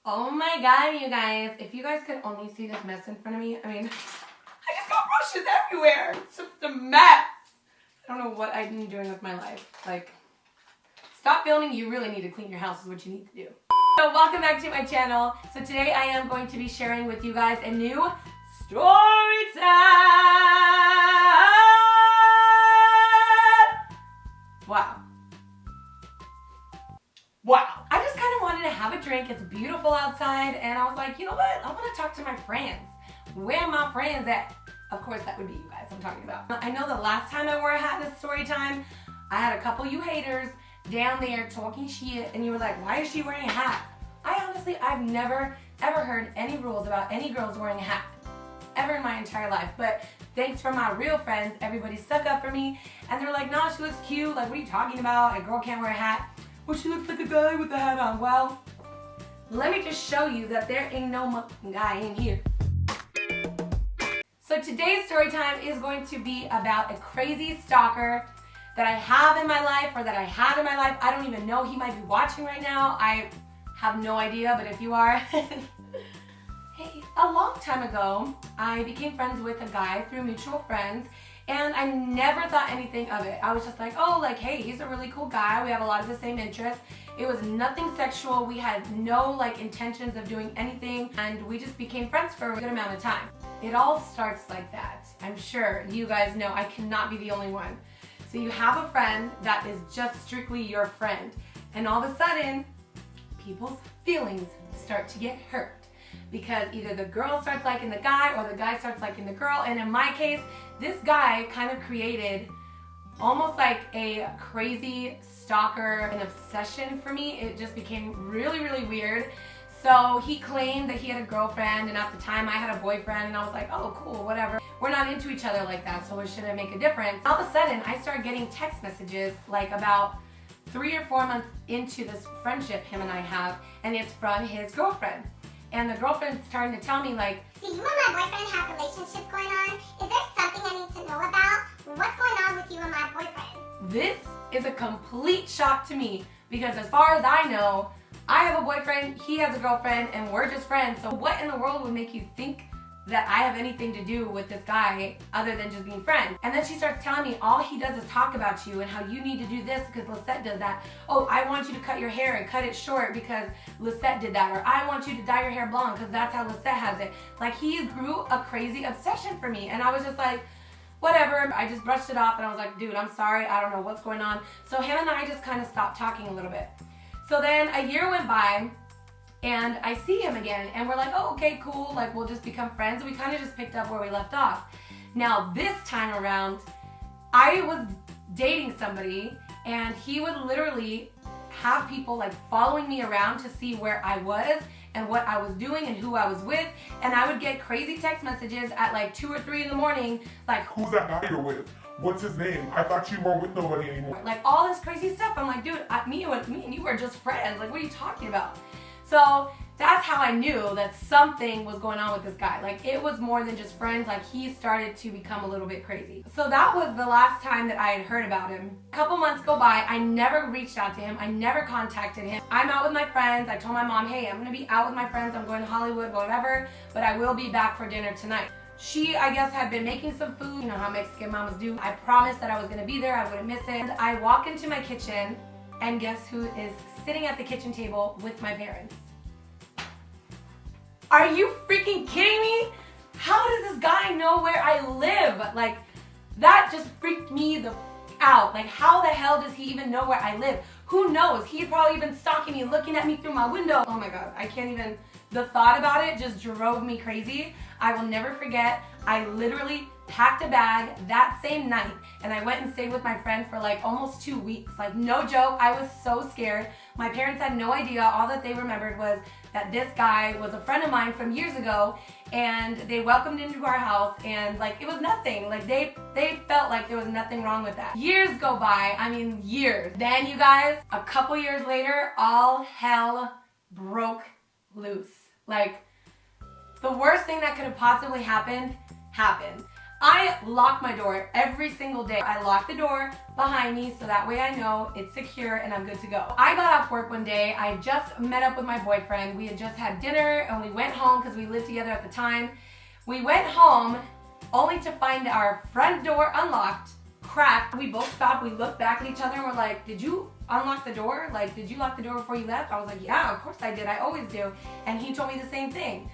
Oh my god, you guys. If you guys could only see this mess in front of me. I mean, I just got brushes everywhere. It's just a mess. I don't know what I'm doing with my life. Like, stop filming. You really need to clean your house is what you need to do. So welcome back to my channel. So today I am going to be sharing with you guys a new story time. Wow. Wow. I just kind of wanted to have a drink. It's beautiful outside. And I was like, you know what? I want to talk to my friends. Where are my friends at? Of course, that would be you guys I'm talking about. I know the last time I wore a hat in this story time, I had a couple of you haters down there talking shit. And you were like, why is she wearing a hat? I've never, ever heard any rules about any girls wearing a hat. Ever in my entire life. But thanks for my real friends, everybody stuck up for me. And they're like, nah, she looks cute. Like, what are you talking about? A girl can't wear a hat. Well, she looks like a guy with a hat on. Well, let me just show you that there ain't no guy in here. So today's story time is going to be about a crazy stalker that I have in my life or that I had in my life. I don't even know. He might be watching right now. I have no idea, but if you are, hey, a long time ago, I became friends with a guy through mutual friends, and I never thought anything of it. I was just like, oh, like, hey, he's a really cool guy. We have a lot of the same interests. It was nothing sexual. We had no, like, intentions of doing anything, and we just became friends for a good amount of time. It all starts like that. I'm sure you guys know I cannot be the only one. So you have a friend that is just strictly your friend, and all of a sudden, people's feelings start to get hurt because either the girl starts liking the guy or the guy starts liking the girl. And in my case, this guy kind of created almost like a crazy stalker, an obsession for me. It just became really, really weird. So he claimed that he had a girlfriend, and at the time I had a boyfriend, and I was like, oh, cool, whatever. We're not into each other like that, so it shouldn't make a difference. All of a sudden, I started getting text messages like about 3 or 4 months into this friendship him and I have, and it's from his girlfriend. And the girlfriend's starting to tell me, like, do you and my boyfriend have relationships going on? Is there something I need to know about? What's going on with you and my boyfriend? This is a complete shock to me because as far as I know, I have a boyfriend, he has a girlfriend, and we're just friends. So what in the world would make you think that I have anything to do with this guy other than just being friends? And then she starts telling me all he does is talk about you and how you need to do this because Lycette does that. Oh, I want you to cut your hair and cut it short because Lycette did that. Or I want you to dye your hair blonde because that's how Lycette has it. Like, he grew a crazy obsession for me. And I was just like, whatever. I just brushed it off and I was like, dude, I'm sorry. I don't know what's going on. So him and I just kind of stopped talking a little bit. So then a year went by, and I see him again, and we're like, oh, okay, cool, like, we'll just become friends. We kind of just picked up where we left off. Now, this time around, I was dating somebody, and he would literally have people, like, following me around to see where I was and what I was doing and who I was with, and I would get crazy text messages at, like, 2 or 3 in the morning, like, who's that guy you're with? What's his name? I thought you weren't with nobody anymore. Like, all this crazy stuff. I'm like, dude, me and you were just friends. Like, what are you talking about? So that's how I knew that something was going on with this guy. Like, it was more than just friends. Like, he started to become a little bit crazy. So that was the last time that I had heard about him. A couple months go by. I never reached out to him. I never contacted him. I'm out with my friends. I told my mom, hey, I'm going to be out with my friends. I'm going to Hollywood, whatever, but I will be back for dinner tonight. She, I guess, had been making some food. You know how Mexican mamas do. I promised that I was going to be there. I wouldn't miss it. And I walk into my kitchen, and guess who is sitting at the kitchen table with my parents? Are you freaking kidding me? How does this guy know where I live? Like, that just freaked me the out. Like, how the hell does he even know where I live? Who knows? He had probably been stalking me, looking at me through my window. Oh my God, I can't even, the thought about it just drove me crazy. I will never forget, I literally packed a bag that same night and I went and stayed with my friend for like almost 2 weeks. Like, no joke, I was so scared. My parents had no idea. All that they remembered was that this guy was a friend of mine from years ago, and they welcomed him to our house, and like, it was nothing. Like, they felt like there was nothing wrong with that. Years go by, I mean years. Then you guys, a couple years later, all hell broke loose. Like, the worst thing that could have possibly happened. I lock my door every single day. I lock the door behind me so that way I know it's secure and I'm good to go. I got off work one day. I just met up with my boyfriend. We had just had dinner and we went home because we lived together at the time. We went home only to find our front door unlocked, cracked. We both stopped, we looked back at each other and we're like, did you unlock the door? Like, did you lock the door before you left? I was like, yeah, of course I did. I always do. And he told me the same thing.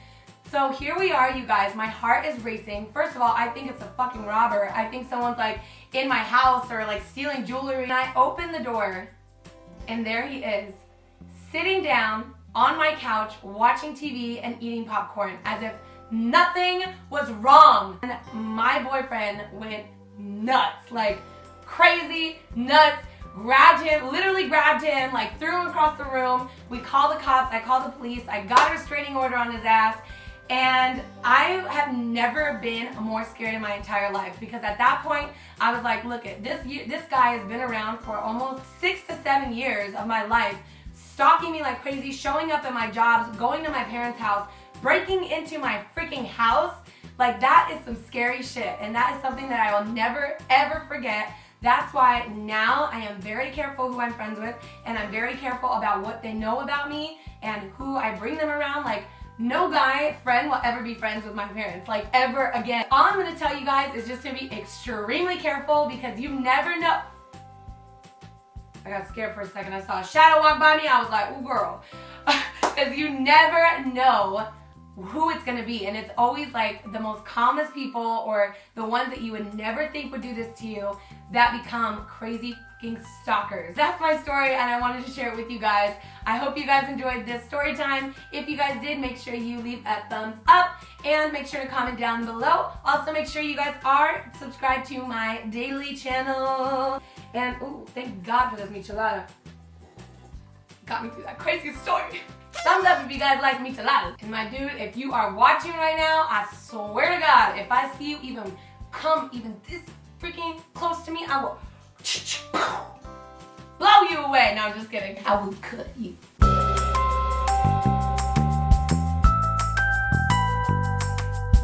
So here we are, you guys. My heart is racing. First of all, I think it's a fucking robber. I think someone's like in my house or like stealing jewelry. And I open the door and there he is, sitting down on my couch, watching TV and eating popcorn as if nothing was wrong. And my boyfriend went nuts, like crazy nuts. Grabbed him, literally grabbed him, like threw him across the room. We called the cops, I called the police, I got a restraining order on his ass. And I have never been more scared in my entire life because at that point, I was like, look, this guy has been around for almost 6 to 7 years of my life, stalking me like crazy, showing up at my jobs, going to my parents' house, breaking into my freaking house. Like, that is some scary shit. And that is something that I will never, ever forget. That's why now I am very careful who I'm friends with, and I'm very careful about what they know about me and who I bring them around. Like, no guy friend will ever be friends with my parents, like ever again. All I'm gonna tell you guys is just to be extremely careful because you never know. I got scared for a second. I saw a shadow walk by me. I was like, ooh, girl. Because you never know who it's gonna be, and it's always like the most calmest people or the ones that you would never think would do this to you that become crazy fucking stalkers. That's my story and I wanted to share it with you guys. I hope you guys enjoyed this story time. If you guys did, make sure you leave a thumbs up and make sure to comment down below. Also make sure you guys are subscribed to my daily channel. And ooh, thank God for this michelada. Got me through that crazy story. Thumbs up if you guys like micheladas. And my dude, if you are watching right now, I swear to God, if I see you even come even this freaking close to me, I will blow you away. No, I'm just kidding. I will cut you.